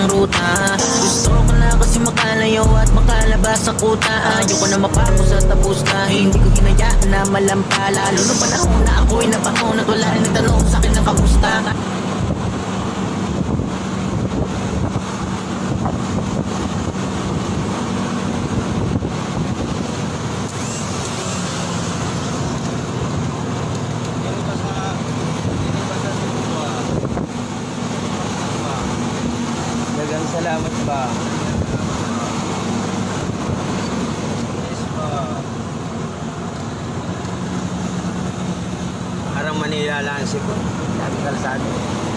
ng ruta. Gusto ko na kasi makalayo at makalabas sa kuta. Ayoko na mapako sa tapos na hindi ko hinayaan na malampa. Lalo nung panahon na ako'y napakon at wala nang tanong sa'kin ng kamusta. Dagang salamat ba? Parang Manila lang si ko. Sabi kalsado.